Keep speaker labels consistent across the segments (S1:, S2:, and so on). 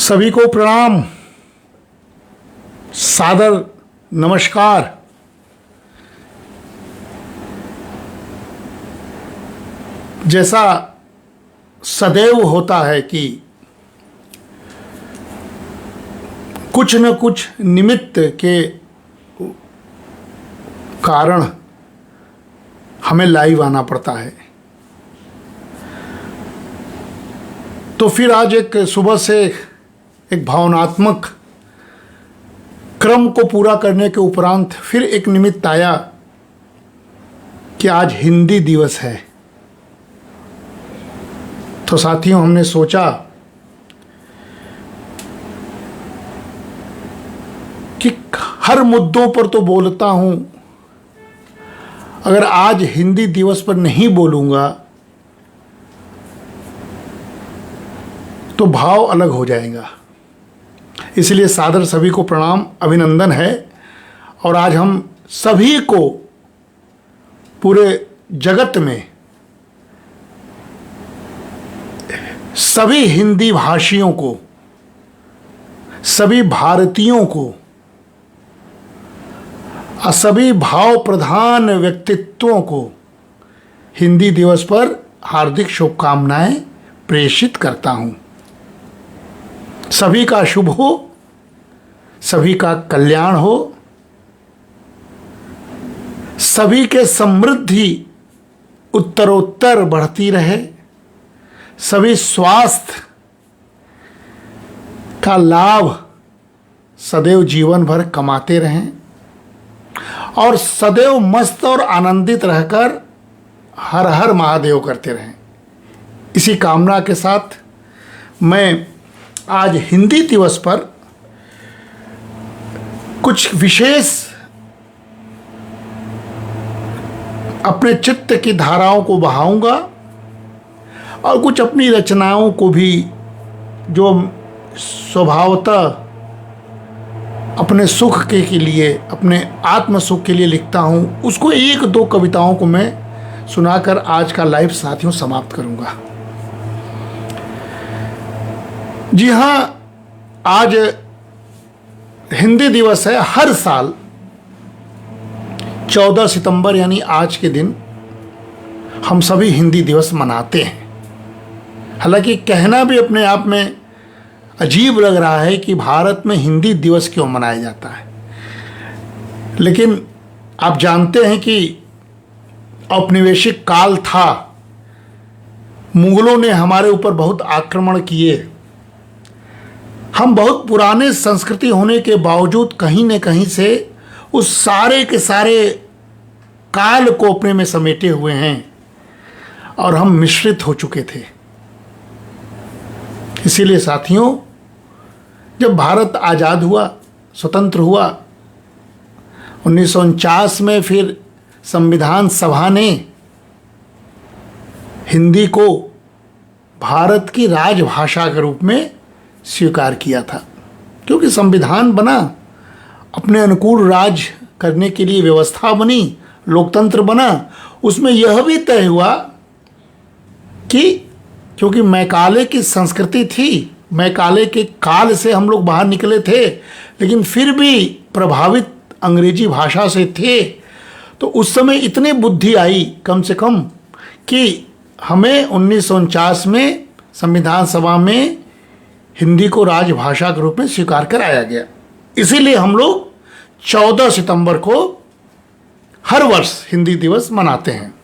S1: सभी को प्रणाम, सादर नमस्कार। जैसा सदैव होता है कि कुछ न कुछ निमित्त के कारण हमें लाइव आना पड़ता है, तो फिर आज एक सुबह से एक भावनात्मक क्रम को पूरा करने के उपरांत फिर एक निमित्त आया कि आज हिंदी दिवस है। तो साथियों, हमने सोचा कि हर मुद्दों पर तो बोलता हूं, अगर आज हिंदी दिवस पर नहीं बोलूंगा तो भाव अलग हो जाएगा। इसलिए सादर सभी को प्रणाम, अभिनंदन है। और आज हम सभी को, पूरे जगत में सभी हिंदी भाषियों को, सभी भारतीयों को और सभी भाव प्रधान व्यक्तित्वों को हिंदी दिवस पर हार्दिक शुभकामनाएं प्रेषित करता हूं। सभी का शुभ हो, सभी का कल्याण हो, सभी के समृद्धि उत्तरोत्तर बढ़ती रहे, सभी स्वास्थ्य का लाभ सदैव जीवन भर कमाते रहें और सदैव मस्त और आनंदित रहकर हर हर महादेव करते रहें। इसी कामना के साथ मैं आज हिंदी दिवस पर कुछ विशेष अपने चित्त की धाराओं को बहाऊंगा और कुछ अपनी रचनाओं को भी, जो स्वभावतः अपने सुख के लिए, अपने आत्म सुख के लिए लिखता हूं, उसको एक दो कविताओं को मैं सुनाकर आज का लाइव साथियों समाप्त करूंगा। जी हां, आज हिंदी दिवस है। हर साल 14 सितंबर यानी आज के दिन हम सभी हिंदी दिवस मनाते हैं। हालांकि कहना भी अपने आप में अजीब लग रहा है कि भारत में हिंदी दिवस क्यों मनाया जाता है, लेकिन आप जानते हैं कि औपनिवेशिक काल था, मुगलों ने हमारे ऊपर बहुत आक्रमण किए। हम बहुत पुराने संस्कृति होने के बावजूद कहीं न कहीं से उस सारे के सारे काल को अपने में समेटे हुए हैं और हम मिश्रित हो चुके थे। इसीलिए साथियों, जब भारत आज़ाद हुआ, स्वतंत्र हुआ 1949 में, फिर संविधान सभा ने हिंदी को भारत की राजभाषा के रूप में स्वीकार किया था, क्योंकि संविधान बना, अपने अनुकूल राज करने के लिए व्यवस्था बनी, लोकतंत्र बना। उसमें यह भी तय हुआ कि क्योंकि मैकाले की संस्कृति थी, मैकाले के काल से हम लोग बाहर निकले थे, लेकिन फिर भी प्रभावित अंग्रेजी भाषा से थे, तो उस समय इतनी बुद्धि आई कम से कम कि हमें 1949 में संविधान सभा में हिंदी को राजभाषा के रूप में स्वीकार कराया गया। इसीलिए हम लोग 14 सितंबर को हर वर्ष हिंदी दिवस मनाते हैं।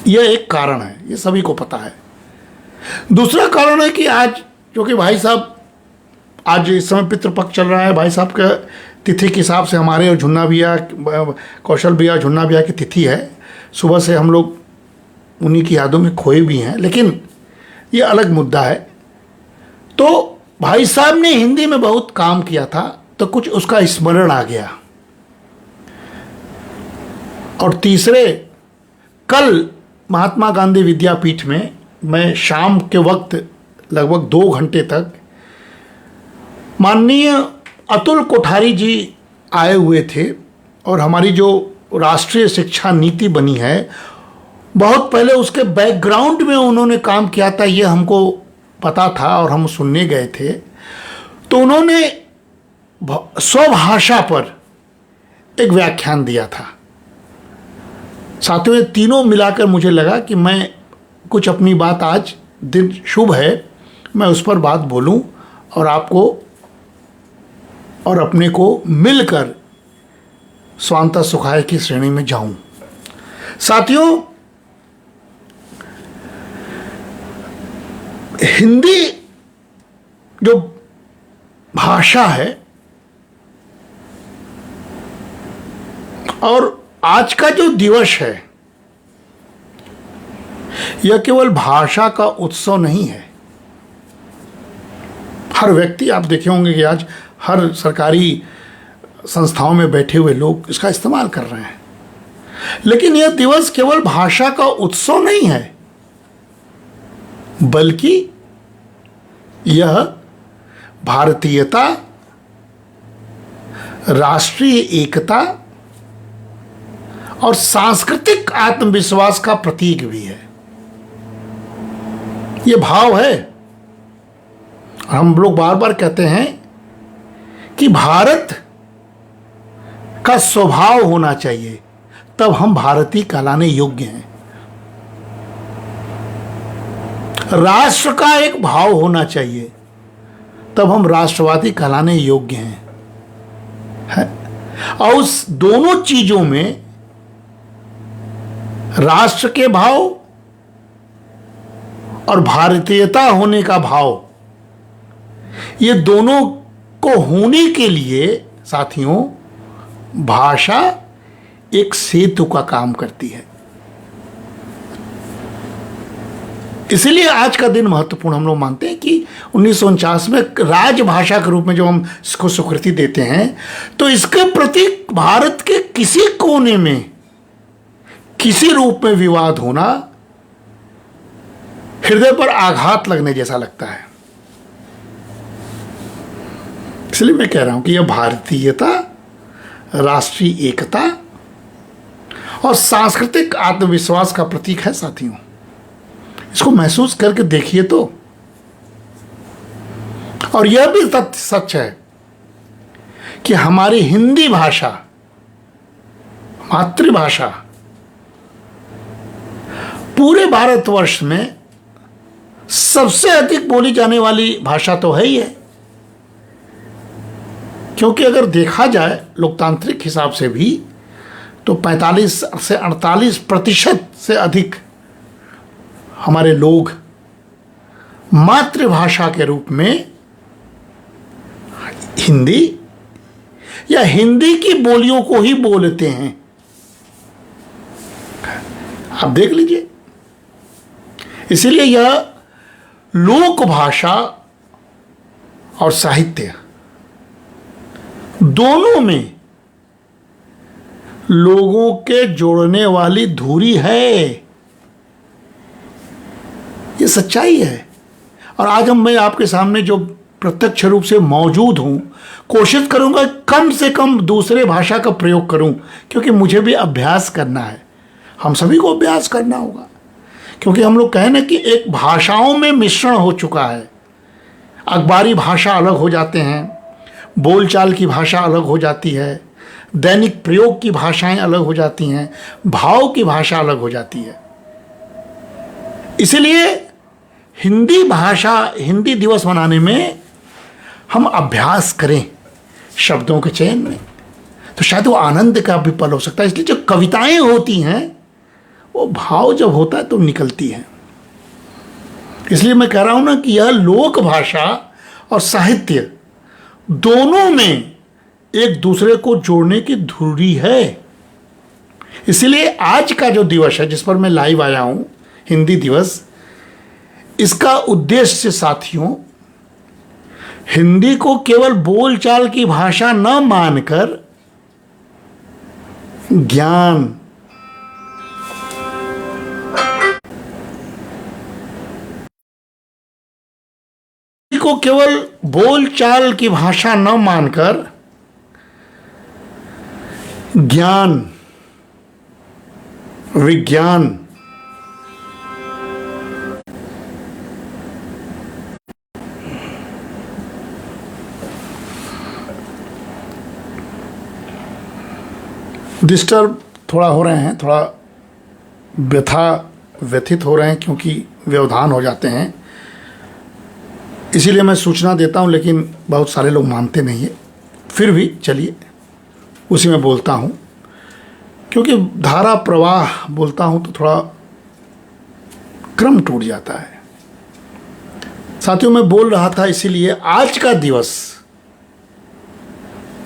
S1: यह एक कारण है, ये सभी को पता है। दूसरा कारण है कि आज, क्योंकि भाई साहब आज इस समय पितृपक्ष चल रहा है, भाई साहब के तिथि के हिसाब से हमारे और झुन्ना भैया, कौशल भैया, झुन्ना भैया की तिथि है। सुबह से हम लोग उन्हीं की यादों में खोए भी हैं, लेकिन ये अलग मुद्दा है। तो भाई साहब ने हिंदी में बहुत काम किया था, तो कुछ उसका स्मरण आ गया। और तीसरे, कल महात्मा गांधी विद्यापीठ में मैं शाम के वक्त लगभग 2 घंटे तक माननीय अतुल कोठारी जी आए हुए थे, और हमारी जो राष्ट्रीय शिक्षा नीति बनी है, बहुत पहले उसके बैकग्राउंड में उन्होंने काम किया था, ये हमको पता था और हम सुनने गए थे, तो उन्होंने स्वभाषा पर एक व्याख्यान दिया था। साथियों, ये तीनों मिलाकर मुझे लगा कि मैं कुछ अपनी बात, आज दिन शुभ है, मैं उस पर बात बोलूं और आपको और अपने को मिलकर स्वांतः सुखाय की श्रेणी में जाऊं। साथियों, हिंदी जो भाषा है और आज का जो दिवस है, यह केवल भाषा का उत्सव नहीं है। हर व्यक्ति, आप देखे होंगे कि आज हर सरकारी संस्थाओं में बैठे हुए लोग इसका इस्तेमाल कर रहे हैं। लेकिन यह दिवस केवल भाषा का उत्सव नहीं है, बल्कि यह भारतीयता, राष्ट्रीय एकता और सांस्कृतिक आत्मविश्वास का प्रतीक भी है। यह भाव है। हम लोग बार बार कहते हैं कि भारत का स्वभाव होना चाहिए, तब हम भारतीय कहलाने योग्य हैं। राष्ट्र का एक भाव होना चाहिए, तब हम राष्ट्रवादी कहलाने योग्य हैं। और उस दोनों चीजों में, राष्ट्र के भाव और भारतीयता होने का भाव, ये दोनों को होने के लिए साथियों, भाषा एक सेतु का काम करती है। इसीलिए आज का दिन महत्वपूर्ण हम लोग मानते हैं कि 1949 में राजभाषा के रूप में जो हम इसको स्वीकृति देते हैं, तो इसके प्रतीक भारत के किसी कोने में किसी रूप में विवाद होना हृदय पर आघात लगने जैसा लगता है। इसलिए मैं कह रहा हूं कि यह भारतीयता, राष्ट्रीय एकता और सांस्कृतिक आत्मविश्वास का प्रतीक है। साथियों, इसको महसूस करके देखिए तो। और यह भी सच है कि हमारी हिंदी भाषा, मातृभाषा, पूरे भारतवर्ष में सबसे अधिक बोली जाने वाली भाषा तो है ही है। क्योंकि अगर देखा जाए लोकतांत्रिक हिसाब से भी, तो 45 से 48% से अधिक हमारे लोग मातृभाषा के रूप में हिंदी या हिंदी की बोलियों को ही बोलते हैं। आप देख लीजिए। इसीलिए यह लोक भाषा और साहित्य दोनों में लोगों के जोड़ने वाली धुरी है। ये सच्चाई है। और आज मैं आपके सामने जो प्रत्यक्ष रूप से मौजूद हूं, कोशिश करूंगा कम से कम दूसरे भाषा का प्रयोग करूं, क्योंकि मुझे भी अभ्यास करना है। हम सभी को अभ्यास करना होगा, क्योंकि हम लोग कहें ना कि एक भाषाओं में मिश्रण हो चुका है। अखबारी भाषा अलग हो जाते हैं, बोलचाल की भाषा अलग हो जाती है, दैनिक प्रयोग की भाषाएं अलग हो जाती हैं, भाव की भाषा अलग हो जाती है। इसलिए हिंदी भाषा, हिंदी दिवस मनाने में हम अभ्यास करें शब्दों के चयन में, तो शायद वो आनंद का भी पल हो सकता है। इसलिए जो कविताएं होती हैं, वो भाव जब होता है तो निकलती है। इसलिए मैं कह रहा हूं ना कि यह लोक भाषा और साहित्य दोनों में एक दूसरे को जोड़ने की धुरी है। इसलिए आज का जो दिवस है जिस पर मैं लाइव आया हूं, हिंदी दिवस, इसका उद्देश्य साथियों, हिंदी को केवल बोलचाल की भाषा न मानकर ज्ञान, को केवल बोलचाल की भाषा न मानकर ज्ञान, विज्ञान डिस्टर्ब थोड़ा हो रहे हैं, थोड़ा व्यथित हो रहे हैं क्योंकि व्यवधान हो जाते हैं, इसीलिए मैं सूचना देता हूं, लेकिन बहुत सारे लोग मानते नहीं है। फिर भी चलिए उसी में बोलता हूं, क्योंकि धारा प्रवाह बोलता हूं तो थोड़ा क्रम टूट जाता है। साथियों, मैं बोल रहा था इसीलिए आज का दिवस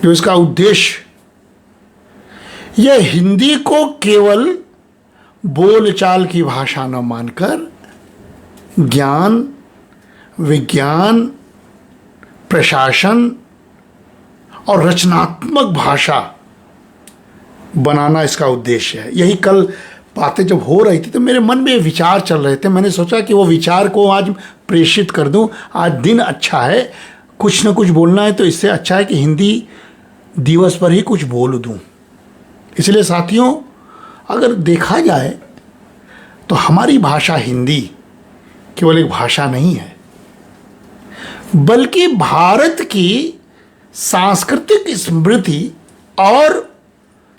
S1: जो इसका उद्देश्य, यह हिंदी को केवल बोलचाल की भाषा न मानकर ज्ञान, विज्ञान, प्रशासन और रचनात्मक भाषा बनाना इसका उद्देश्य है। यही कल बातें जब हो रही थी तो मेरे मन में विचार चल रहे थे, मैंने सोचा कि वो विचार को आज प्रेषित कर दूं। आज दिन अच्छा है, कुछ न कुछ बोलना है, तो इससे अच्छा है कि हिंदी दिवस पर ही कुछ बोल दूं। इसलिए साथियों, अगर देखा जाए तो हमारी भाषा हिंदी केवल एक भाषा नहीं है, बल्कि भारत की सांस्कृतिक स्मृति और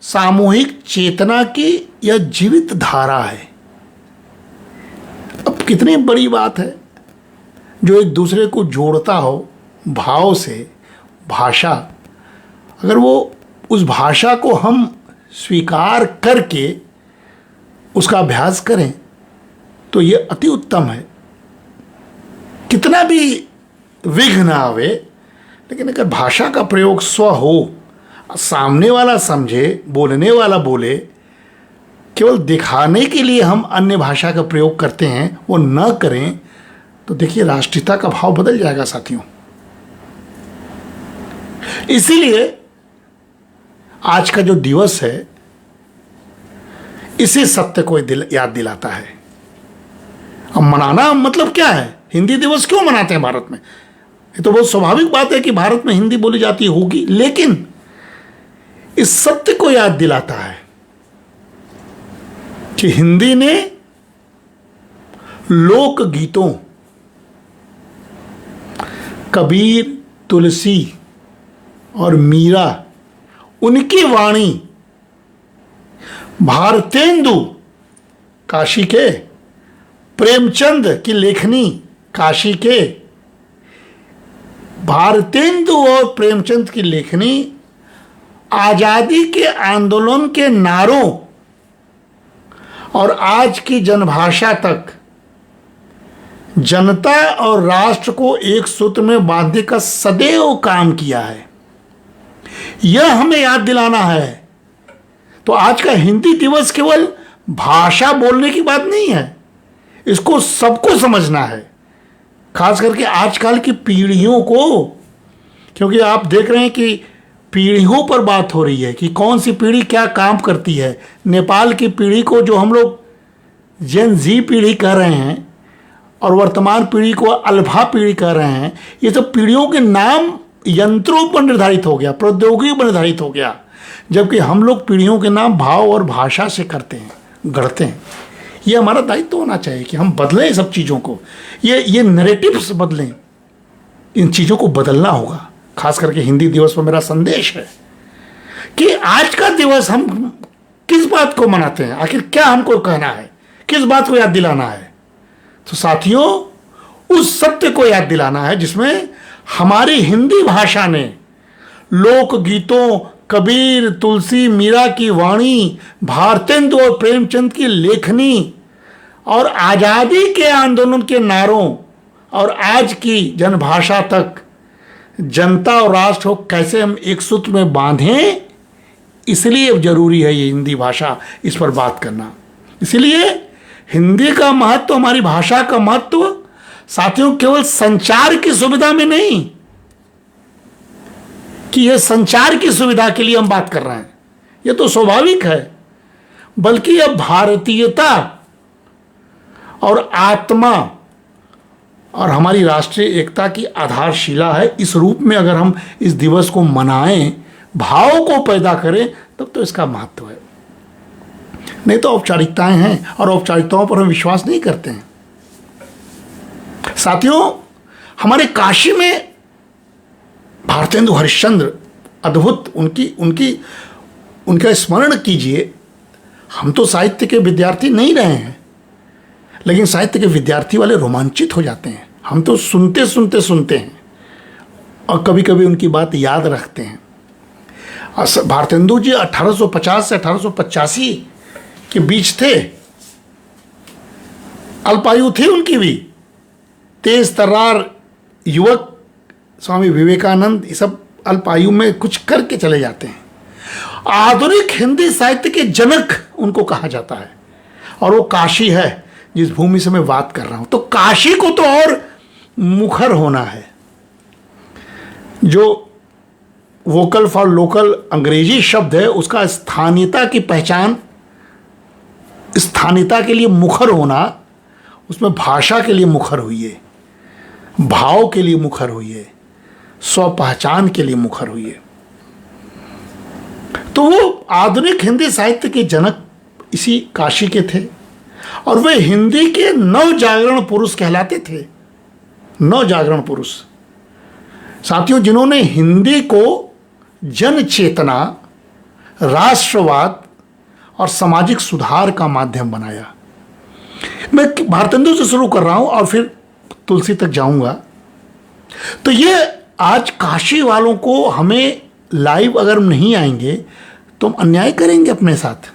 S1: सामूहिक चेतना की यह जीवित धारा है। अब कितनी बड़ी बात है जो एक दूसरे को जोड़ता हो भाव से। भाषा, अगर वो उस भाषा को हम स्वीकार करके उसका अभ्यास करें तो ये अति उत्तम है। कितना भी विघ्न आवे, लेकिन अगर भाषा का प्रयोग स्व हो, सामने वाला समझे, बोलने वाला बोले, केवल दिखाने के लिए हम अन्य भाषा का प्रयोग करते हैं वो न करें, तो देखिए राष्ट्रीयता का भाव बदल जाएगा साथियों। इसीलिए आज का जो दिवस है इसी सत्य को याद दिलाता है। अब मनाना मतलब क्या है? हिंदी दिवस क्यों मनाते हैं भारत में? ये तो बहुत स्वाभाविक बात है कि भारत में हिंदी बोली जाती होगी, लेकिन इस सत्य को याद दिलाता है कि हिंदी ने लोक गीतों, कबीर, तुलसी और मीरा, उनकी वाणी, भारतेंदु काशी के, प्रेमचंद की लेखनी काशी के, भारतेंदु और प्रेमचंद की लेखनी आजादी के आंदोलन के नारों और आज की जनभाषा तक जनता और राष्ट्र को एक सूत्र में बांधने का सदैव काम किया है। यह हमें याद दिलाना है। तो आज का हिंदी दिवस केवल भाषा बोलने की बात नहीं है, इसको सबको समझना है, खास करके आजकल की पीढ़ियों को, क्योंकि आप देख रहे हैं कि पीढ़ियों पर बात हो रही है कि कौन सी पीढ़ी क्या काम करती है। नेपाल की पीढ़ी को जो हम लोग जेन जी पीढ़ी कह रहे हैं और वर्तमान पीढ़ी को अल्फा पीढ़ी कह रहे हैं, ये सब पीढ़ियों के नाम यंत्रों पर निर्धारित हो गया, प्रौद्योगिकी पर निर्धारित हो गया, जबकि हम लोग पीढ़ियों के नाम भाव और भाषा से करते हैं, गढ़ते हैं। ये हमारा दायित्व होना चाहिए कि हम बदलें सब चीज़ों को, ये नैरेटिव्स बदलें, इन चीज़ों को बदलना होगा। खास करके हिंदी दिवस पर मेरा संदेश है कि आज का दिवस हम किस बात को मनाते हैं, आखिर क्या हमको कहना है, किस बात को याद दिलाना है। तो साथियों, उस सत्य को याद दिलाना है जिसमें हमारी हिंदी भाषा ने लोकगीतों, कबीर, तुलसी, मीरा की वाणी, भारतेंदु और प्रेमचंद की लेखनी और आज़ादी के आंदोलन के नारों और आज की जनभाषा तक जनता और राष्ट्र को कैसे हम एक सूत्र में बांधें, इसलिए जरूरी है ये हिंदी भाषा, इस पर बात करना। इसलिए हिंदी का महत्व, हमारी भाषा का महत्व साथियों केवल संचार की सुविधा में नहीं कि यह संचार की सुविधा के लिए हम बात कर रहे हैं, यह तो स्वाभाविक है, बल्कि यह भारतीयता और आत्मा और हमारी राष्ट्रीय एकता की आधारशिला है। इस रूप में अगर हम इस दिवस को मनाएं, भाव को पैदा करें, तब तो इसका महत्व है। नहीं तो औपचारिकताएं हैं और औपचारिकताओं पर हम विश्वास नहीं करते हैं। साथियों, हमारे काशी में भारतेंदु हरिश्चंद्र, अद्भुत, उनकी उनका स्मरण कीजिए। हम तो साहित्य के विद्यार्थी नहीं रहे हैं, लेकिन साहित्य के विद्यार्थी वाले रोमांचित हो जाते हैं। हम तो सुनते सुनते सुनते हैं और कभी कभी उनकी बात याद रखते हैं। भारतेंदु जी 1850 से 1885 के बीच थे, अल्पायु थी उनकी भी, तेज तर्रार युवक। स्वामी विवेकानंद ये सब अल्पायु में कुछ करके चले जाते हैं। आधुनिक हिंदी साहित्य के जनक उनको कहा जाता है, और वो काशी है जिस भूमि से मैं बात कर रहा हूं। तो काशी को तो और मुखर होना है। जो वोकल फॉर लोकल अंग्रेजी शब्द है, उसका स्थानीयता की पहचान, स्थानीयता के लिए मुखर होना, उसमें भाषा के लिए मुखर हुई, भाव के लिए मुखर हुई, स्व पहचान के लिए मुखर हुई। तो वो आधुनिक हिंदी साहित्य के जनक इसी काशी के थे, और वे हिंदी के नव जागरण पुरुष कहलाते थे। नव जागरण पुरुष साथियों, जिन्होंने हिंदी को जन चेतना, राष्ट्रवाद और सामाजिक सुधार का माध्यम बनाया। मैं भारतेंदु से शुरू कर रहा हूं और फिर तुलसी तक जाऊंगा। तो ये आज काशी वालों को, हमें लाइव अगर नहीं आएंगे तो हम अन्याय करेंगे अपने साथ।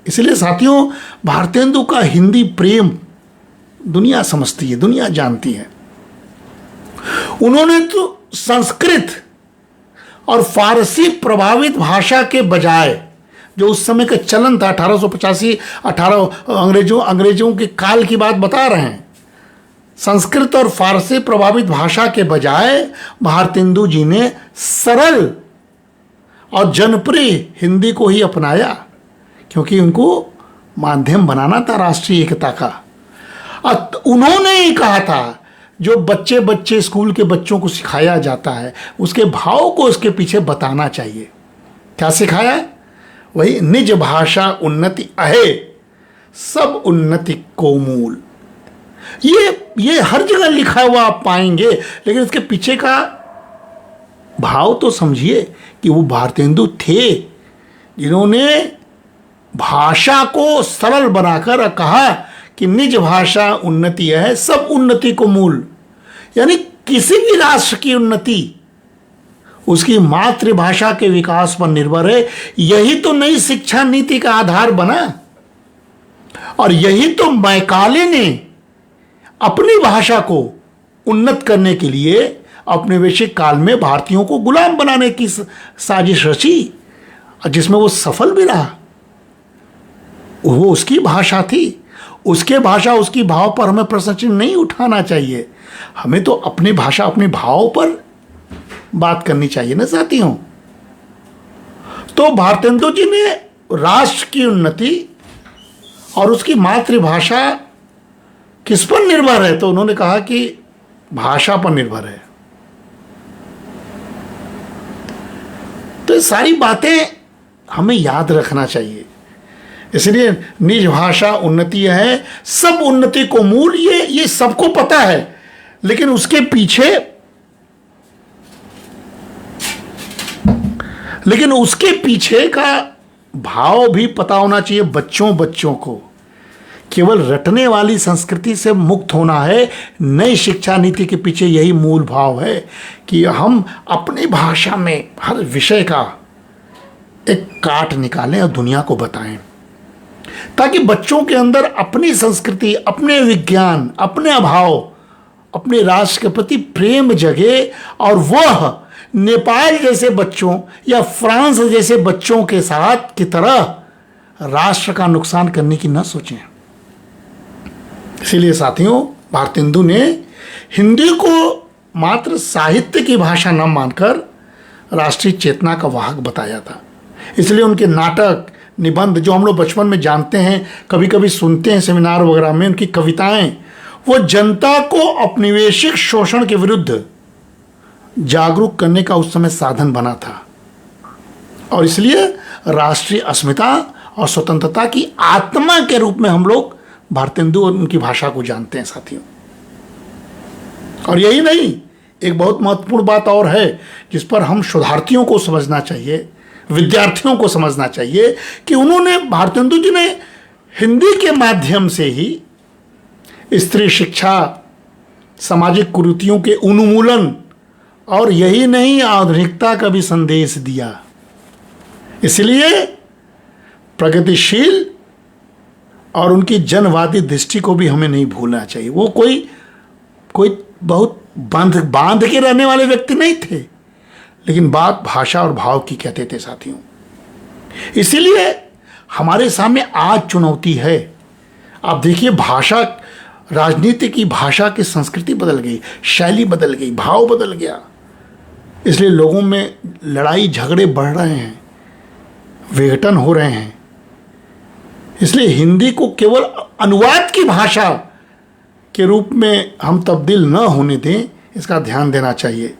S1: इसलिए साथियों, भारतेंदु का हिंदी प्रेम दुनिया समझती है, दुनिया जानती है। उन्होंने तो संस्कृत और फारसी प्रभावित भाषा के बजाय, जो उस समय का चलन था, 1885 अंग्रेजों के काल की बात बता रहे हैं, संस्कृत और फारसी प्रभावित भाषा के बजाय भारतेंदु जी ने सरल और जनप्रिय हिंदी को ही अपनाया, क्योंकि उनको माध्यम बनाना था राष्ट्रीय एकता का। और उन्होंने ही कहा था, जो बच्चे स्कूल के बच्चों को सिखाया जाता है, उसके भाव को उसके पीछे बताना चाहिए। क्या सिखाया? वही निज भाषा उन्नति अहे, सब उन्नति को मूल। ये हर जगह लिखा हुआ आप पाएंगे, लेकिन उसके पीछे का भाव तो समझिए कि वो भारतेंदु थे जिन्होंने भाषा को सरल बनाकर कहा कि निज भाषा उन्नति है, सब उन्नति को मूल। यानी किसी भी राष्ट्र की उन्नति उसकी मातृभाषा के विकास पर निर्भर है। यही तो नई शिक्षा नीति का आधार बना, और यही तो मैकाले ने अपनी भाषा को उन्नत करने के लिए औपनिवेशिक काल में भारतीयों को गुलाम बनाने की साजिश रची, जिसमें वो सफल भी रहा। वो उसकी भाषा थी, उसके भाषा उसकी भाव पर हमें प्रश्न चिन्ह नहीं उठाना चाहिए। हमें तो अपनी भाषा अपने भाव पर बात करनी चाहिए ना साथियों। तो भारतेंदु जी ने राष्ट्र की उन्नति और उसकी मातृभाषा किस पर निर्भर है, तो उन्होंने कहा कि भाषा पर निर्भर है। तो ये सारी बातें हमें याद रखना चाहिए। इसलिए निज भाषा उन्नति है, सब उन्नति को मूल। ये सबको पता है, लेकिन उसके पीछे का भाव भी पता होना चाहिए बच्चों को। केवल रटने वाली संस्कृति से मुक्त होना है। नई शिक्षा नीति के पीछे यही मूल भाव है कि हम अपनी भाषा में हर विषय का एक काट निकालें और दुनिया को बताएं, ताकि बच्चों के अंदर अपनी संस्कृति, अपने विज्ञान, अपने अभाव, अपने राष्ट्र के प्रति प्रेम जगे, और वह नेपाल जैसे बच्चों या फ्रांस जैसे बच्चों के साथ की तरह राष्ट्र का नुकसान करने की न सोचें। इसीलिए साथियों, भारतेंदु ने हिंदी को मात्र साहित्य की भाषा न मानकर राष्ट्रीय चेतना का वाहक बताया था। इसलिए उनके नाटक, निबंध जो हम लोग बचपन में जानते हैं, कभी कभी सुनते हैं सेमिनार वगैरह में, उनकी कविताएं, वो जनता को औपनिवेशिक शोषण के विरुद्ध जागरूक करने का उस समय साधन बना था। और इसलिए राष्ट्रीय अस्मिता और स्वतंत्रता की आत्मा के रूप में हम लोग भारतेंदु और उनकी भाषा को जानते हैं साथियों। और यही नहीं, एक बहुत महत्वपूर्ण बात और है जिस पर हम शोधार्थियों को समझना चाहिए। विद्यार्थियों को समझना चाहिए कि उन्होंने, भारतेंदु जी ने हिंदी के माध्यम से ही स्त्री शिक्षा, सामाजिक कुरीतियों के उन्मूलन और यही नहीं आधुनिकता का भी संदेश दिया। इसलिए प्रगतिशील और उनकी जनवादी दृष्टि को भी हमें नहीं भूलना चाहिए। वो कोई बहुत बांध के रहने वाले व्यक्ति नहीं थे, लेकिन बात भाषा और भाव की कहते थे साथियों। इसीलिए हमारे सामने आज चुनौती है। आप देखिए, भाषा, राजनीति की भाषा की संस्कृति बदल गई, शैली बदल गई, भाव बदल गया। इसलिए लोगों में लड़ाई झगड़े बढ़ रहे हैं, विघटन हो रहे हैं। इसलिए हिंदी को केवल अनुवाद की भाषा के रूप में हम तब्दील न होने दें, इसका ध्यान देना चाहिए।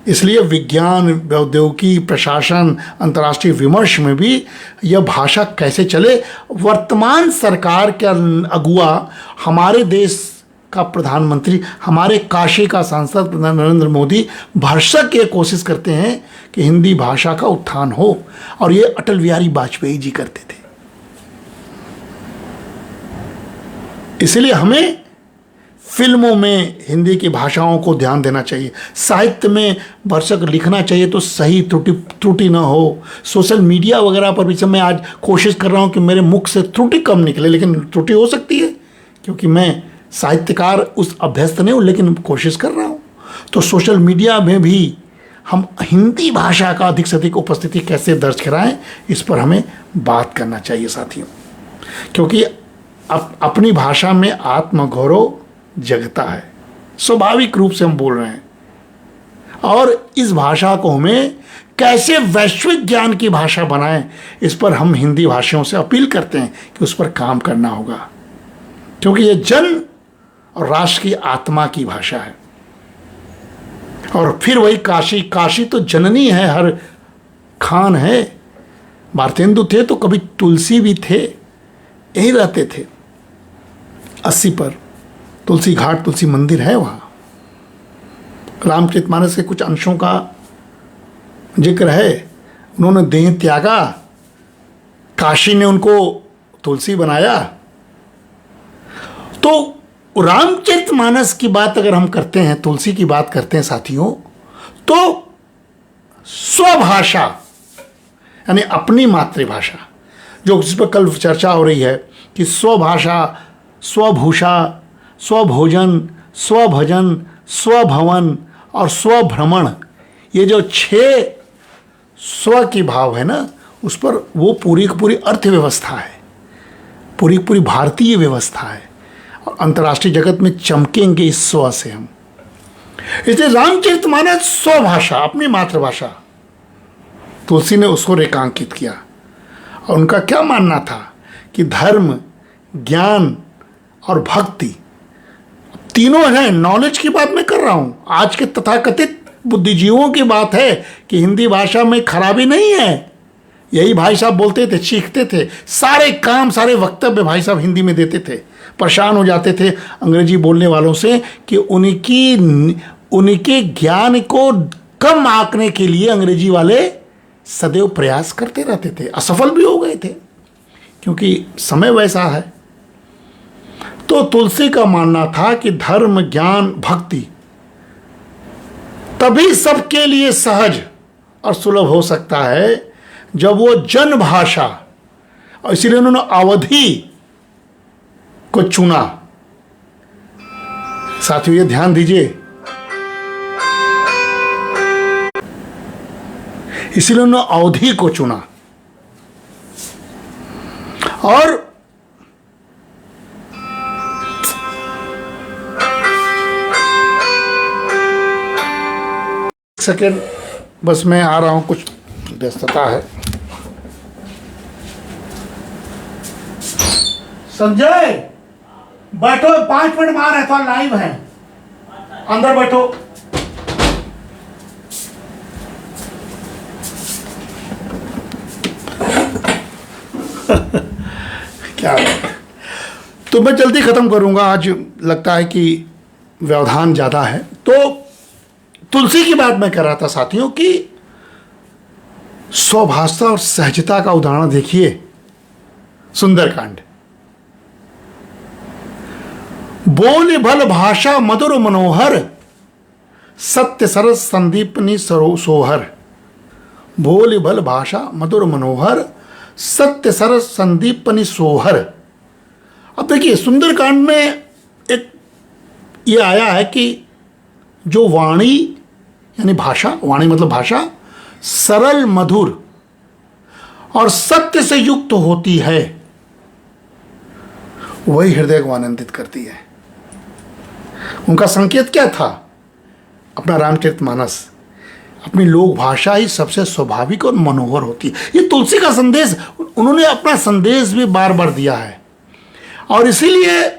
S1: इसलिए विज्ञान, प्रौद्योगिकी, प्रशासन, अंतर्राष्ट्रीय विमर्श में भी यह भाषा कैसे चले। वर्तमान सरकार के अगुआ, हमारे देश का प्रधानमंत्री, हमारे काशी का सांसद नरेंद्र मोदी भरसक ये कोशिश करते हैं कि हिंदी भाषा का उत्थान हो, और ये अटल बिहारी वाजपेयी जी करते थे। इसलिए हमें फिल्मों में हिंदी की भाषाओं को ध्यान देना चाहिए, साहित्य में भरसक लिखना चाहिए तो सही त्रुटि ना हो। सोशल मीडिया वगैरह पर भी मैं आज कोशिश कर रहा हूं कि मेरे मुख से त्रुटि कम निकले, लेकिन त्रुटि हो सकती है क्योंकि मैं साहित्यकार उस अभ्यस्त नहीं हूँ, लेकिन कोशिश कर रहा हूँ। तो सोशल मीडिया में भी हम हिंदी भाषा का अधिक से अधिक उपस्थिति कैसे दर्ज कराएं, इस पर हमें बात करना चाहिए साथियों। क्योंकि अपनी भाषा में आत्मगौरव जगता है, स्वाभाविक रूप से हम बोल रहे हैं। और इस भाषा को हमें कैसे वैश्विक ज्ञान की भाषा बनाएं, इस पर हम हिंदी भाषियों से अपील करते हैं कि उस पर काम करना होगा। क्योंकि ये जन और राष्ट्र की आत्मा की भाषा है। और फिर वही काशी तो जननी है, हर खान है। भारतेंदु थे तो कभी तुलसी भी थे, यही रहते थे 80 पर। तुलसी घाट, तुलसी मंदिर है वहाँ। रामचरितमानस के कुछ अंशों का जिक्र है। उन्होंने देह त्यागा, काशी ने उनको तुलसी बनाया। तो रामचरितमानस की बात अगर हम करते हैं, तुलसी की बात करते हैं साथियों, तो स्वभाषा यानी अपनी मातृभाषा, जो जिस पर कल चर्चा हो रही है कि स्वभाषा, स्वभूषा, स्वभोजन, स्वभजन, स्वभवन और स्वभ्रमण, ये जो 6 स्व की भाव है ना, उस पर वो पूरी की पूरी अर्थव्यवस्था है, पूरी पूरी भारतीय व्यवस्था है। और अंतर्राष्ट्रीय जगत में चमकेंगे इस स्व से हम। इसलिए रामचरितमानस स्वभाषा, अपनी मातृभाषा, तुलसी ने उसको रेखांकित किया। और उनका क्या मानना था कि धर्म, ज्ञान और भक्ति तीनों हैं। नॉलेज की बात मैं कर रहा हूं। आज के तथाकथित बुद्धिजीवों की बात है कि हिंदी भाषा में खराबी नहीं है। यही भाई साहब बोलते थे, सीखते थे, सारे काम, सारे वक्तव्य भाई साहब हिंदी में देते थे। परेशान हो जाते थे अंग्रेजी बोलने वालों से कि उनके ज्ञान को कम आंकने के लिए अंग्रेजी वाले सदैव प्रयास करते रहते थे। असफल भी हो गए थे क्योंकि समय वैसा है। तो तुलसी का मानना था कि धर्म, ज्ञान, भक्ति तभी सबके लिए सहज और सुलभ हो सकता है जब वो जन भाषा, और इसीलिए उन्होंने अवधि को चुना। साथियों ये ध्यान दीजिए, इसीलिए उन्होंने अवधि को चुना। और सेकेंड बस मैं आ रहा हूं, कुछ व्यस्तता है। संजय बैठो, 5 मिनट में आ रहे, तो लाइव है, अंदर बैठो। क्या तो मैं जल्दी खत्म करूंगा, आज लगता है कि व्यवधान ज्यादा है। तो तुलसी की बात मैं कर रहा था साथियों कि स्वभाषा और सहजता का उदाहरण देखिए, सुंदरकांड। बोल भल भाषा मधुर मनोहर, सत्य सरस संदीपनी सोहर। बोल भल भाषा मधुर मनोहर, सत्य सरस संदीपनी सोहर। अब देखिए सुंदरकांड में एक ये आया है कि जो वाणी यानी भाषा, वाणी मतलब भाषा, सरल मधुर और सत्य से युक्त होती है, वही हृदय को आनंदित करती है। उनका संकेत क्या था? अपना रामचरितमानस, अपनी लोक भाषा ही सबसे स्वाभाविक और मनोहर होती है। ये तुलसी का संदेश, उन्होंने अपना संदेश भी बार बार दिया है और इसीलिए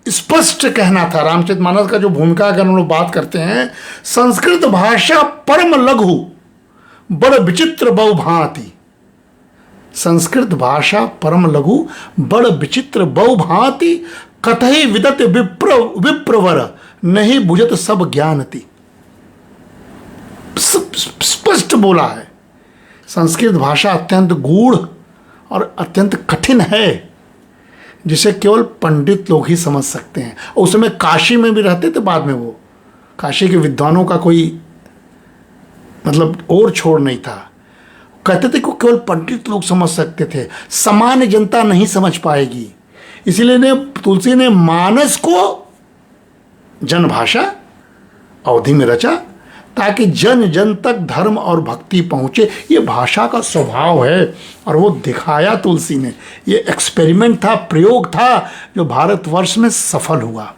S1: स्पष्ट कहना था। रामचरितमानस का जो भूमिका अगर हम लोग बात करते हैं, संस्कृत भाषा परम लघु बड़ विचित्र बहुभांति। संस्कृत भाषा परम लघु बड़ विचित्र बहुभांति, कतहि विदत विप्रवर नहीं बुझत सब ज्ञानति। स्पष्ट बोला है, संस्कृत भाषा अत्यंत गूढ़ और अत्यंत कठिन है, जिसे केवल पंडित लोग ही समझ सकते हैं। उस समय काशी में भी रहते थे, बाद में वो काशी के विद्वानों का कोई मतलब और छोड़ नहीं था। कहते थे कि केवल पंडित लोग समझ सकते थे, सामान्य जनता नहीं समझ पाएगी। इसीलिए तुलसी ने मानस को जनभाषा अवधि में रचा, ताकि जन जन तक धर्म और भक्ति पहुंचे। ये भाषा का स्वभाव है और वो दिखाया तुलसी ने। ये एक्सपेरिमेंट था, प्रयोग था, जो भारतवर्ष में सफल हुआ।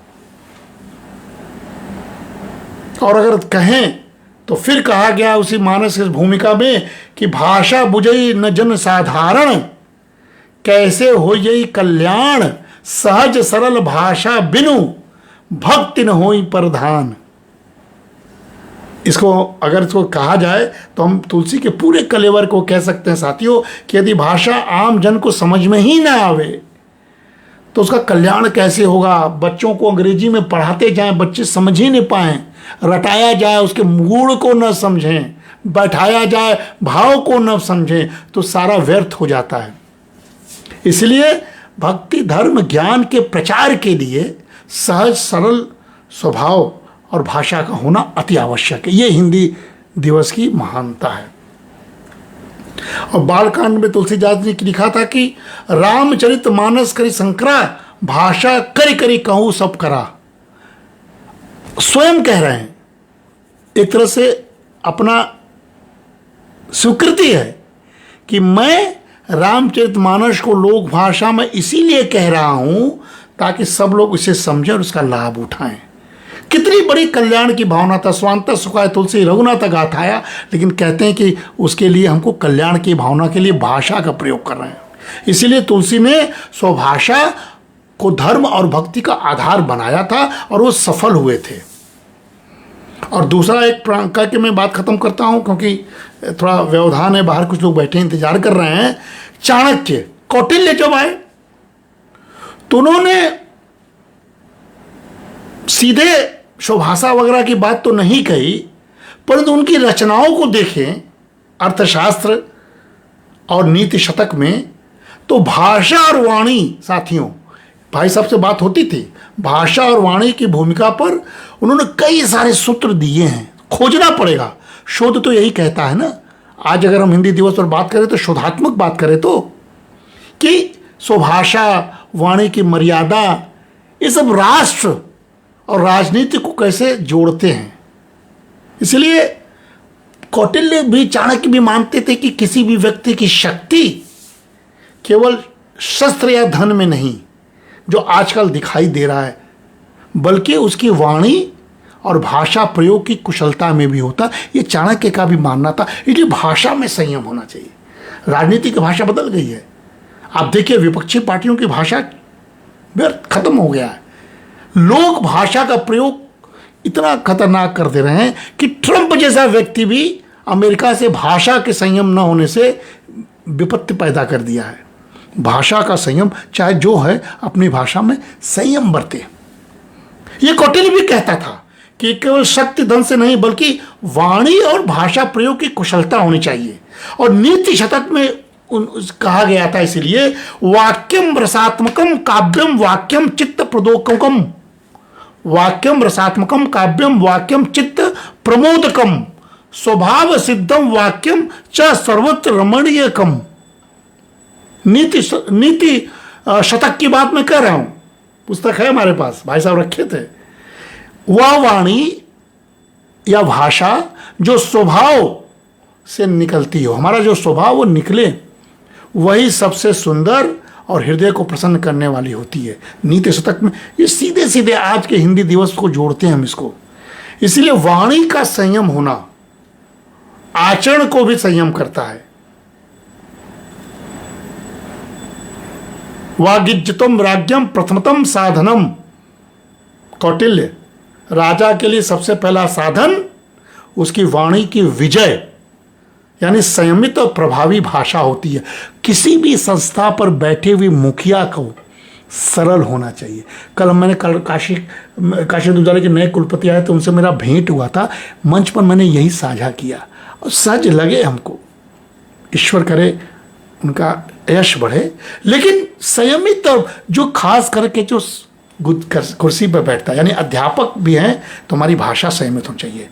S1: और अगर कहें तो फिर कहा गया उसी मानस की भूमिका में कि भाषा बुझई न जन साधारण, कैसे हो यही कल्याण, सहज सरल भाषा बिनु भक्ति न होई प्रधान। इसको अगर इसको कहा जाए तो हम तुलसी के पूरे कलेवर को कह सकते हैं साथियों, कि यदि भाषा आम जन को समझ में ही ना आवे तो उसका कल्याण कैसे होगा। बच्चों को अंग्रेजी में पढ़ाते जाएं, बच्चे समझ ही नहीं पाएं, रटाया जाए उसके मूड को न समझें, बैठाया जाए भाव को न समझें, तो सारा व्यर्थ हो जाता है। इसलिए भक्ति धर्म ज्ञान के प्रचार के लिए सहज सरल स्वभाव और भाषा का होना अति आवश्यक है। ये हिंदी दिवस की महानता है। और बालकांड में तुलसीदास ने लिखा था कि रामचरितमानस करी संकरा, भाषा करी करी कहूँ सब करा। स्वयं कह रहे हैं, एक तरह से अपना स्वीकृति है कि मैं रामचरितमानस को लोक भाषा में इसीलिए कह रहा हूं ताकि सब लोग इसे समझें और उसका लाभ उठाएं। कितनी बड़ी कल्याण की भावना था। स्वांत सुखाय तुलसी रघुनाथ गाथाया, लेकिन कहते हैं कि उसके लिए हमको कल्याण की भावना के लिए भाषा का प्रयोग कर रहे हैं। इसीलिए तुलसी ने स्वभाषा को धर्म और भक्ति का आधार बनाया था और वो सफल हुए थे। और दूसरा एक कह के मैं बात खत्म करता हूं, क्योंकि थोड़ा व्यवधान है, बाहर कुछ लोग बैठे इंतजार कर रहे हैं। चाणक्य, कौटिल्य जब आए तो उन्होंने सीधे स्वभाषा वगैरह की बात तो नहीं कही, परंतु उनकी रचनाओं को देखें अर्थशास्त्र और नीति शतक में, तो भाषा और वाणी, साथियों भाई साहब से बात होती थी, भाषा और वाणी की भूमिका पर उन्होंने कई सारे सूत्र दिए हैं। खोजना पड़ेगा, शोध तो यही कहता है ना। आज अगर हम हिंदी दिवस पर बात करें तो शोधात्मक बात करें तो, कि स्वभाषा वाणी की मर्यादा, ये सब राष्ट्र और राजनीति को कैसे जोड़ते हैं। इसलिए कौटिल्य भी, चाणक्य भी मानते थे कि किसी भी व्यक्ति की शक्ति केवल शस्त्र या धन में नहीं, जो आजकल दिखाई दे रहा है, बल्कि उसकी वाणी और भाषा प्रयोग की कुशलता में भी होता। ये चाणक्य का भी मानना था। इसलिए भाषा में संयम होना चाहिए। राजनीति की भाषा बदल गई है। आप देखिए विपक्षी पार्टियों की भाषा व्यर्थ खत्म हो गया है। लोग भाषा का प्रयोग इतना खतरनाक कर दे रहे हैं कि ट्रंप जैसा व्यक्ति भी अमेरिका से भाषा के संयम न होने से विपत्ति पैदा कर दिया है। भाषा का संयम चाहे जो है, अपनी भाषा में संयम बरते। ये कौटिल्य भी कहता था कि केवल शक्ति धन से नहीं, बल्कि वाणी और भाषा प्रयोग की कुशलता होनी चाहिए। और नीति शतक में कहा गया था इसलिए, वाक्यम रसात्मकम काव्यम वाक्यम चित्त प्रदोकम, वाक्यम रसात्मकम काव्यम वाक्यम चित्त प्रमोदकम स्वभाव सिद्धम वाक्यम च सर्वत्र रमणीयकम। नीति शतक की बात मैं कर रहा हूं, पुस्तक है हमारे पास, भाई साहब रखे थे। वह वाणी या भाषा जो स्वभाव से निकलती हो, हमारा जो स्वभाव वो निकले, वही सबसे सुंदर और हृदय को प्रसन्न करने वाली होती है। नीति शतक में ये सीधे सीधे आज के हिंदी दिवस को जोड़ते हैं हम इसको। इसलिए वाणी का संयम होना आचरण को भी संयम करता है। वागिज्जतम राज्ञम प्रथमतम साधनम, कौटिल्य, राजा के लिए सबसे पहला साधन उसकी वाणी की विजय यानी संयमित और प्रभावी भाषा होती है। किसी भी संस्था पर बैठे हुए मुखिया को सरल होना चाहिए। कल मैंने काशी विश्वविद्यालय के नए कुलपति आए तो उनसे मेरा भेंट हुआ था, मंच पर मैंने यही साझा किया और सहज लगे हमको। ईश्वर करे उनका यश बढ़े। लेकिन संयमित और जो खास करके जो कुर्सी पर बैठता है, यानी अध्यापक भी हैं तो हमारी भाषा संयमित होनी चाहिए।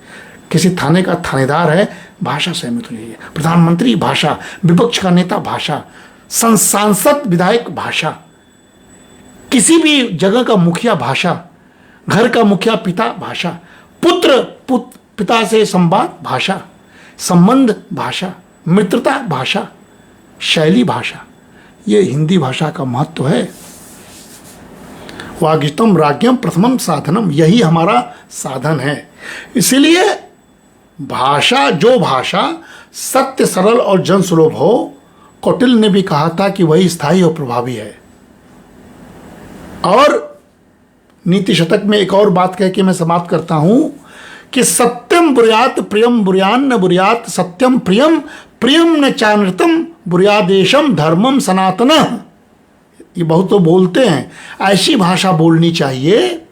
S1: किसी थाने का थानेदार है, भाषा संयमित होनी चाहिए। प्रधानमंत्री भाषा, विपक्ष का नेता भाषा, सांसद विधायक भाषा, किसी भी जगह का मुखिया भाषा, घर का मुखिया पिता भाषा, पुत्र पिता से संवाद भाषा, संबंध भाषा, मित्रता भाषा, शैली भाषा, ये हिंदी भाषा का महत्व है। वागिष्ठम राज्ञम प्रथमम साधनम, यही हमारा साधन है। इसीलिए भाषा, जो भाषा सत्य, सरल और जन सुलभ हो, कौटिल्य ने भी कहा था कि वही स्थायी और प्रभावी है। और नीति शतक में एक और बात कह के मैं समाप्त करता हूं कि सत्यम बुर्यात प्रियम बुर्यान न बुर्यात सत्यम प्रियम प्रियम न चानृतम बुर्यादेशम धर्मम सनातन। ये बहुत तो बोलते हैं, ऐसी भाषा बोलनी चाहिए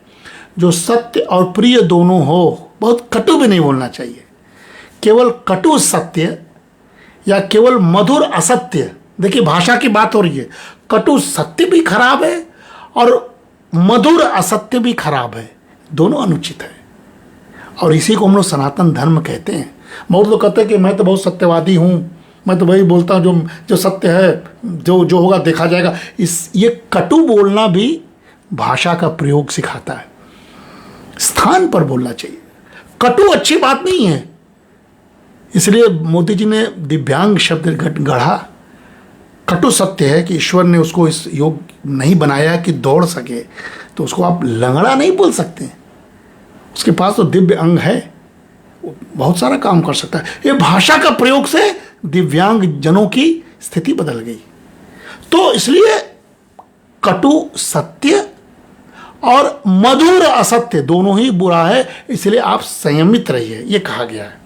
S1: जो सत्य और प्रिय दोनों हो। बहुत कटु भी नहीं बोलना चाहिए, केवल कटु सत्य या केवल मधुर असत्य। देखिए भाषा की बात हो रही है, कटु सत्य भी खराब है और मधुर असत्य भी खराब है, दोनों अनुचित है। और इसी को हम लोग सनातन धर्म कहते हैं। बहुत लोग कहते हैं कि मैं तो बहुत सत्यवादी हूँ, मैं तो वही बोलता हूँ जो सत्य है, जो होगा देखा जाएगा। ये कटु बोलना भी भाषा का प्रयोग सिखाता है। स्थान पर बोलना चाहिए, कटु अच्छी बात नहीं है। इसलिए मोदी जी ने दिव्यांग शब्द गढ़ा। कटु सत्य है कि ईश्वर ने उसको इस योग नहीं बनाया कि दौड़ सके, तो उसको आप लंगड़ा नहीं बोल सकते। उसके पास तो दिव्य अंग है, वो बहुत सारा काम कर सकता है। ये भाषा का प्रयोग से दिव्यांग जनों की स्थिति बदल गई। तो इसलिए कटु सत्य और मधुर असत्य दोनों ही बुरा है, इसलिए आप संयमित रहिए, ये कहा गया है।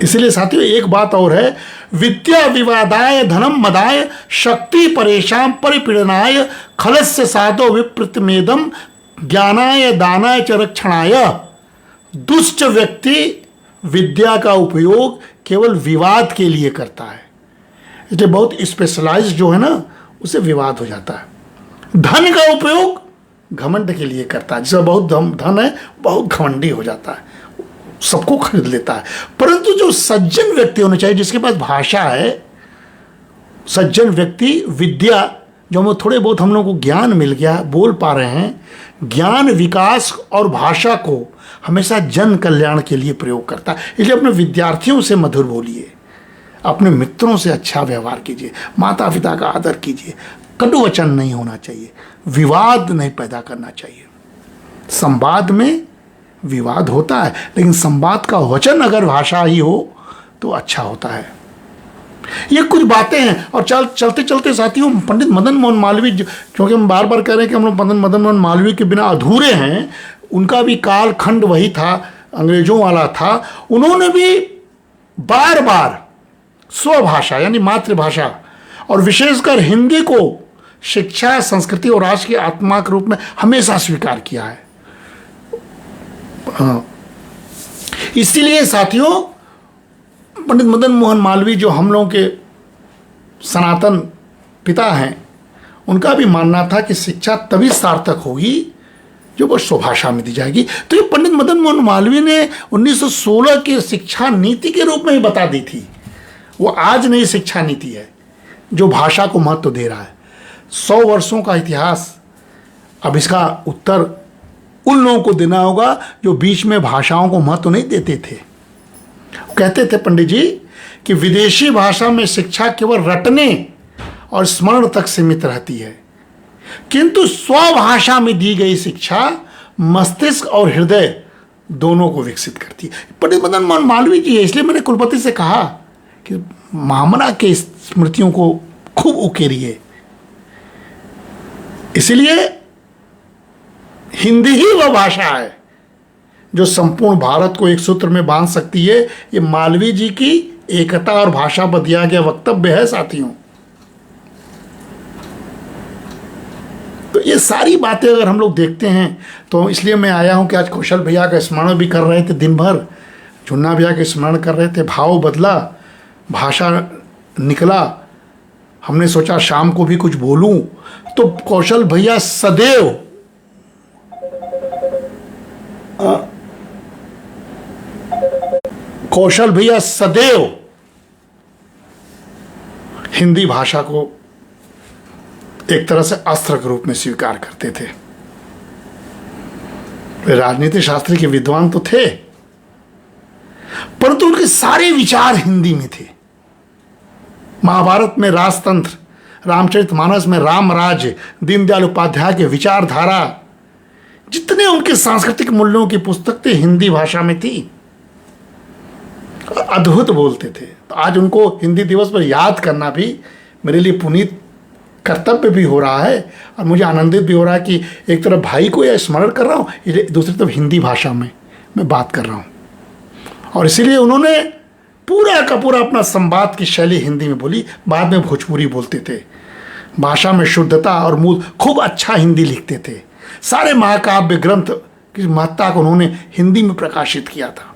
S1: इसलिए साथियों एक बात और है, विद्या विवादाय धनम मदाय शक्ति परेशान परिपीड़नाय खलस्य साधो विप्रतिमेदम ज्ञानाय दानाय च रक्षणाय। दुष्ट व्यक्ति विद्या का उपयोग केवल विवाद के लिए करता है, इसलिए बहुत स्पेशलाइज्ड जो है ना, उसे विवाद हो जाता है। धन का उपयोग घमंड के लिए करता है, जिसमें बहुत धन है बहुत घमंडी हो जाता है, सबको खरीद लेता है। परंतु जो सज्जन व्यक्ति होना चाहिए, जिसके पास भाषा है, सज्जन व्यक्ति विद्या, जो हमें थोड़े बहुत हम लोगों को ज्ञान मिल गया, बोल पा रहे हैं, ज्ञान विकास और भाषा को हमेशा जन कल्याण के लिए प्रयोग करता है। इसलिए अपने विद्यार्थियों से मधुर बोलिए, अपने मित्रों से अच्छा व्यवहार कीजिए, माता पिता का आदर कीजिए, कटु वचन नहीं होना चाहिए, विवाद नहीं पैदा करना चाहिए। संवाद में विवाद होता है, लेकिन संवाद का वचन अगर भाषा ही हो तो अच्छा होता है। ये कुछ बातें हैं। और चलते चलते साथियों, पंडित मदन मोहन मालवीय, क्योंकि हम बार बार कह रहे हैं कि हम लोग पंडित मदन मोहन मालवीय के बिना अधूरे हैं, उनका भी कालखंड वही था, अंग्रेजों वाला था। उन्होंने भी बार बार स्वभाषा यानी मातृभाषा और विशेषकर हिंदी को शिक्षा, संस्कृति और राष्ट्र की आत्मा के रूप में हमेशा स्वीकार किया है। इसीलिए साथियों, पंडित मदन मोहन मालवीय जो हम लोगों के सनातन पिता हैं, उनका भी मानना था कि शिक्षा तभी सार्थक होगी जो बस स्वभाषा में दी जाएगी। तो ये पंडित मदन मोहन मालवीय ने 1916 की शिक्षा नीति के रूप में ही बता दी थी। वो आज नई शिक्षा नीति है जो भाषा को महत्व दे रहा है। 100 वर्षों का इतिहास। अब इसका उत्तर उन लोगों को देना होगा जो बीच में भाषाओं को महत्व नहीं देते थे। कहते थे पंडित जी कि विदेशी भाषा में शिक्षा केवल रटने और स्मरण तक सीमित रहती है, किंतु स्वभाषा में दी गई शिक्षा मस्तिष्क और हृदय दोनों को विकसित करती है। पंडित मदन मोहन मालवीय जी है। इसलिए मैंने कुलपति से कहा कि महामना के स्मृतियों को खूब उकेरिए। इसलिए हिंदी ही वह भाषा है जो संपूर्ण भारत को एक सूत्र में बांध सकती है। ये मालवीय जी की एकता और भाषा पर दिया गया वक्तव्य है साथियों। तो ये सारी बातें अगर हम लोग देखते हैं तो इसलिए मैं आया हूं कि आज कौशल भैया का स्मरण भी कर रहे थे, दिन भर झुन्ना भैया का स्मरण कर रहे थे। भाव बदला, भाषा निकला। हमने सोचा शाम को भी कुछ बोलूं, तो कौशल भैया सदैव हिंदी भाषा को एक तरह से अस्त्र के रूप में स्वीकार करते थे। वे राजनीति शास्त्र के विद्वान तो थे, परंतु उनके सारे विचार हिंदी में थे। महाभारत में राजतंत्र, रामचरितमानस में रामराज, दीनदयाल उपाध्याय के विचारधारा, जितने उनके सांस्कृतिक मूल्यों की पुस्तक थी हिंदी भाषा में थी। अद्भुत बोलते थे। तो आज उनको हिंदी दिवस पर याद करना भी मेरे लिए पुनीत कर्तव्य भी हो रहा है और मुझे आनंदित भी हो रहा है कि एक तरफ भाई को यह स्मरण कर रहा हूँ, दूसरी तरफ हिंदी भाषा में मैं बात कर रहा हूँ। और इसीलिए उन्होंने पूरा का पूरा अपना संवाद की शैली हिंदी में बोली। बाद में भोजपुरी बोलते थे। भाषा में शुद्धता और मूल, खूब अच्छा हिंदी लिखते थे। सारे महाकाव्य ग्रंथ की महत्ता को उन्होंने हिंदी में प्रकाशित किया था।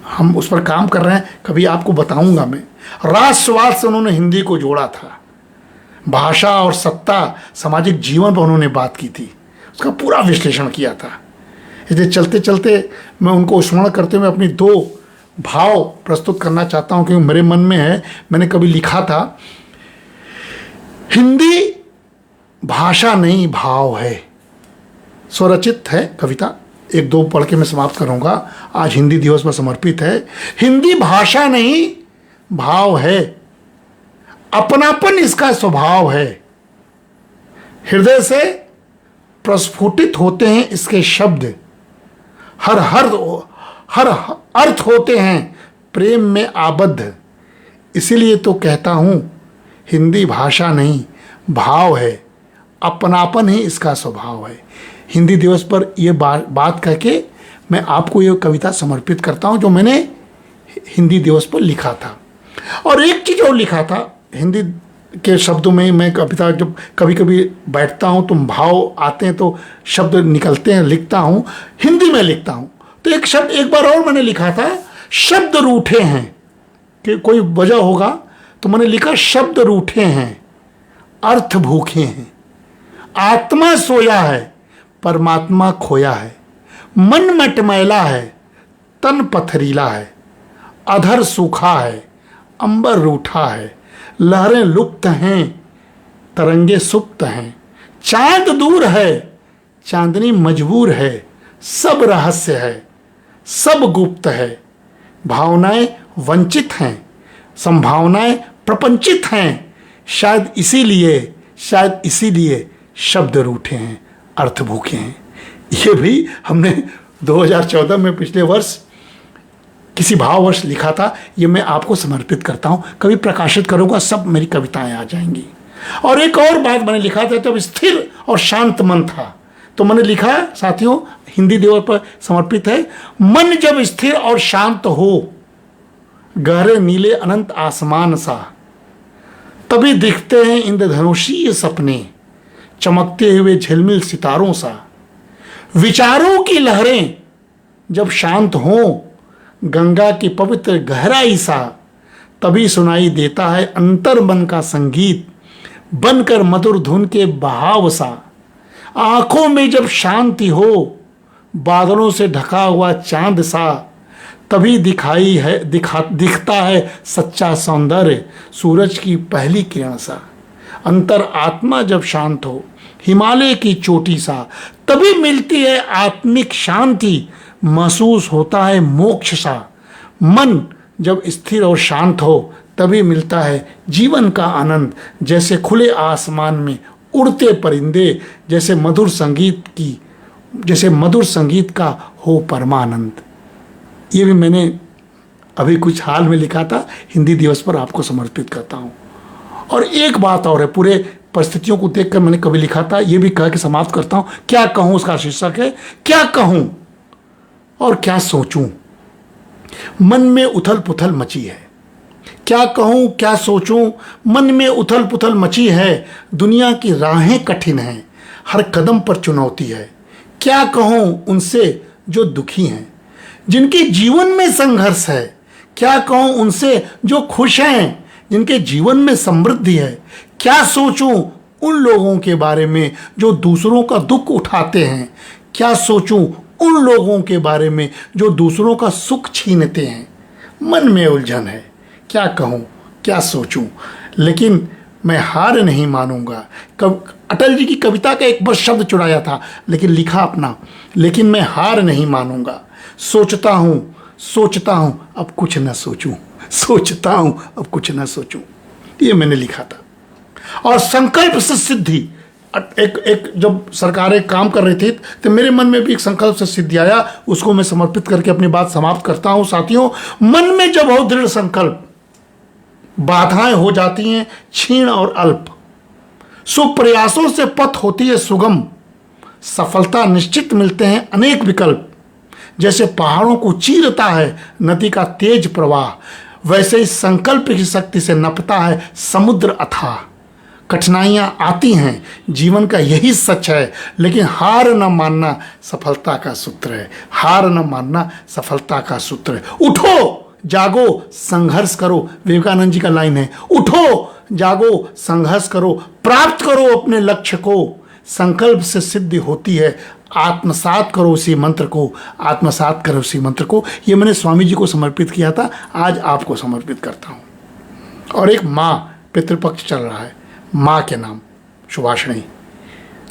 S1: हम उस पर काम कर रहे हैं, कभी आपको बताऊंगा मैं। राष्ट्रवाद से उन्होंने हिंदी को जोड़ा था। भाषा और सत्ता, सामाजिक जीवन पर उन्होंने बात की थी, उसका पूरा विश्लेषण किया था। इसलिए चलते चलते मैं उनको स्मरण करते हुए अपनी 2 भाव प्रस्तुत करना चाहता हूं, क्योंकि मेरे मन में है। मैंने कभी लिखा था, हिंदी भाषा नहीं भाव है। स्वरचित है कविता, 1-2 पढ़ के मैं समाप्त करूंगा। आज हिंदी दिवस पर समर्पित है। हिंदी भाषा नहीं भाव है, अपनापन इसका स्वभाव है। हृदय से प्रस्फुटित होते हैं इसके शब्द, हर अर्थ होते हैं प्रेम में आबद्ध। इसीलिए तो कहता हूं हिंदी भाषा नहीं भाव है, अपनापन ही इसका स्वभाव है। हिंदी दिवस पर यह बात करके मैं आपको ये कविता समर्पित करता हूं जो मैंने हिंदी दिवस पर लिखा था। और एक चीज़ और लिखा था हिंदी के शब्दों में। मैं कविता जब कभी कभी बैठता हूं तो भाव आते हैं तो शब्द निकलते हैं, लिखता हूं, हिंदी में लिखता हूं। तो एक शब्द एक बार और मैंने लिखा था, शब्द रूठे हैं, कि कोई वजह होगा तो मैंने लिखा शब्द रूठे हैं, अर्थ भूखे हैं, आत्मा सोया है, परमात्मा खोया है, मन मटमैला है, तन पथरीला है, अधर सूखा है, अंबर रूठा है, लहरें लुप्त हैं, तरंगे सुप्त हैं, चांद दूर है, चांदनी मजबूर है, सब रहस्य है, सब गुप्त है, भावनाएं वंचित हैं, संभावनाएं प्रपंचित हैं, शायद इसीलिए शब्द रूठे हैं, अर्थ भूखे हैं। ये भी हमने 2014 में पिछले वर्ष किसी भाव वर्ष लिखा था। ये मैं आपको समर्पित करता हूँ, कभी प्रकाशित करूँगा, सब मेरी कविताएं आ जाएंगी। और एक और बात मैंने लिखा था, जब स्थिर और शांत मन था तो मैंने लिखा, साथियों हिंदी दिवस पर समर्पित है, मन जब स्थिर और शांत हो, गहरे नीले अनंत आसमान सा, तभी दिखते हैं इंद्रधनुषीय सपने, चमकते हुए झिलमिल सितारों सा। विचारों की लहरें जब शांत हों, गंगा की पवित्र गहराई सा, तभी सुनाई देता है अंतर मन का संगीत, बनकर मधुर धुन के बहाव सा। आंखों में जब शांति हो, बादलों से ढका हुआ चांद सा, तभी दिखता है सच्चा सौंदर्य, सूरज की पहली किरण सा। अंतर आत्मा जब शांत हो, हिमालय की चोटी सा, तभी मिलती है आत्मिक शांति, महसूस होता है मोक्ष सा। मन जब स्थिर और शांत हो, तभी मिलता है जीवन का आनंद, जैसे खुले आसमान में उड़ते परिंदे, जैसे मधुर संगीत का हो परमानंद। ये भी मैंने अभी कुछ हाल में लिखा था, हिंदी दिवस पर आपको समर्पित करता हूँ। और एक बात और है, पूरे परिस्थितियों को देखकर मैंने कभी लिखा था, ये भी कह के समाप्त करता हूँ। क्या कहूँ, उसका शीर्षक है क्या कहूँ और क्या सोचूं। मन में उथल पुथल मची है, क्या कहूँ क्या सोचूं, मन में उथल पुथल मची है। दुनिया की राहें कठिन हैं, हर कदम पर चुनौती है। क्या कहूँ उनसे जो दुखी हैं, जिनके जीवन में संघर्ष है। क्या कहूँ उनसे जो खुश हैं, जिनके जीवन में समृद्धि है। क्या सोचूं उन लोगों के बारे में जो दूसरों का दुख उठाते हैं। क्या सोचूं उन लोगों के बारे में जो दूसरों का सुख छीनते हैं। मन में उलझन है, क्या कहूँ क्या सोचूं, लेकिन मैं हार नहीं मानूंगा। अटल जी की कविता का एक बस शब्द चुराया था, लेकिन लिखा अपना, लेकिन मैं हार नहीं मानूंगा। सोचता हूँ अब कुछ न सोचूं, सोचता हूँ अब कुछ न सोचूं, ये मैंने लिखा था। और संकल्प से सिद्धि, एक जब सरकारें काम कर रही थी तो मेरे मन में भी एक संकल्प से सिद्धि आया, उसको मैं समर्पित करके अपनी बात समाप्त करता हूँ। साथियों, मन में जब हो दृढ़ संकल्प, बाधाएं हो जाती हैं क्षीण और अल्प, सुप्रयासों से पथ होती है सुगम, सफलता निश्चित मिलते हैं अनेक विकल्प। जैसे पहाड़ों को चीरता है नदी का तेज प्रवाह, वैसे ही संकल्प की शक्ति से नपता है समुद्र अथाह। कठिनाइयां आती हैं, जीवन का यही सच है, लेकिन हार न मानना सफलता का सूत्र है। हार न मानना सफलता का सूत्र है। उठो जागो संघर्ष करो, विवेकानंद जी का लाइन है, उठो जागो संघर्ष करो, प्राप्त करो अपने लक्ष्य को। संकल्प से सिद्धि होती है, आत्मसात करो उसी मंत्र को, आत्मसात करो उसी मंत्र को। ये मैंने स्वामी जी को समर्पित किया था, आज आपको समर्पित करता हूँ। और एक माँ, पितृपक्ष चल रहा है, माँ के नाम सुभाषिणी।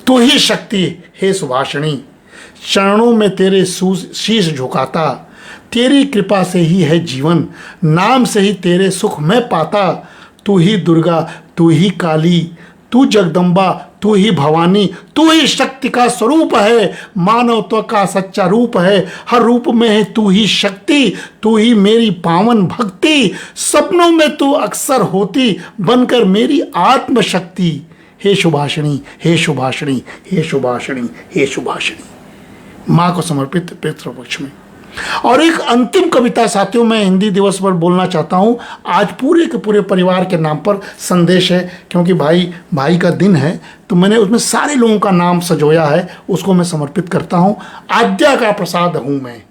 S1: तू ही शक्ति हे सुभाषिणी, चरणों में तेरे शीश झुकाता, तेरी कृपा से ही है जीवन, नाम से ही तेरे सुख मैं पाता। तू ही दुर्गा, तू ही काली, तू जगदम्बा, तू ही भवानी, तू ही शक्ति का स्वरूप है, मानवत्व का सच्चा रूप है। हर रूप में है तू ही शक्ति, तू ही मेरी पावन भक्ति। सपनों में तू अक्सर होती, बनकर मेरी आत्मशक्ति। हे सुभाषिणी, हे सुभाषिणी, हे सुभाषिणी, हे सुभाषिणी। माँ को समर्पित पितृपक्ष में। और एक अंतिम कविता साथियों मैं हिंदी दिवस पर बोलना चाहता हूँ। आज पूरे के पूरे परिवार के नाम पर संदेश है, क्योंकि भाई का दिन है, तो मैंने उसमें सारे लोगों का नाम सजोया है, उसको मैं समर्पित करता हूँ। आद्या का प्रसाद हूँ मैं,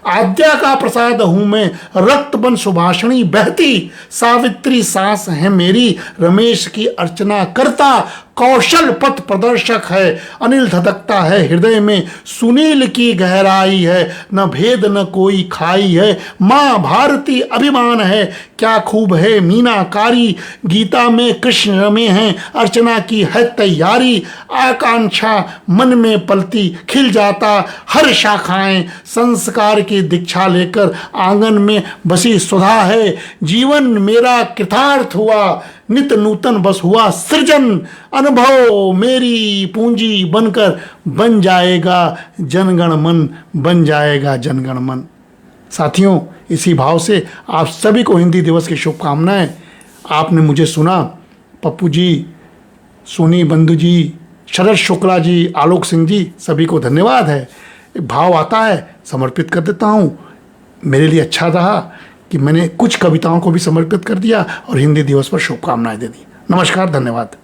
S1: आद्या का प्रसाद हूँ मैं, रक्त बन सुभाषिणी बहती, सावित्री सास है मेरी, रमेश की अर्चना करता, कौशल पथ प्रदर्शक है, अनिल धधकता है हृदय में, सुनील की गहराई है, न भेद न कोई खाई है। माँ भारती अभिमान है, क्या खूब है मीनाकारी, गीता में कृष्ण रमे हैं, अर्चना की है तैयारी। आकांक्षा मन में पलती, खिल जाता हर शाखाएं, संस्कार की दीक्षा लेकर आंगन में बसी सुधा है। जीवन मेरा कृतार्थ हुआ, नित नूतन बस हुआ सृजन, अनुभव मेरी पूंजी बनकर बन जाएगा जनगण मन, बन जाएगा जनगण मन। साथियों, इसी भाव से आप सभी को हिंदी दिवस की शुभकामनाएं। आपने मुझे सुना, पप्पू जी, सोनी बंधु जी, शरद शुक्ला जी, आलोक सिंह जी, सभी को धन्यवाद है। भाव आता है समर्पित कर देता हूँ। मेरे लिए अच्छा रहा कि मैंने कुछ कविताओं को भी समर्पित कर दिया और हिंदी दिवस पर शुभकामनाएं दे दी। नमस्कार, धन्यवाद।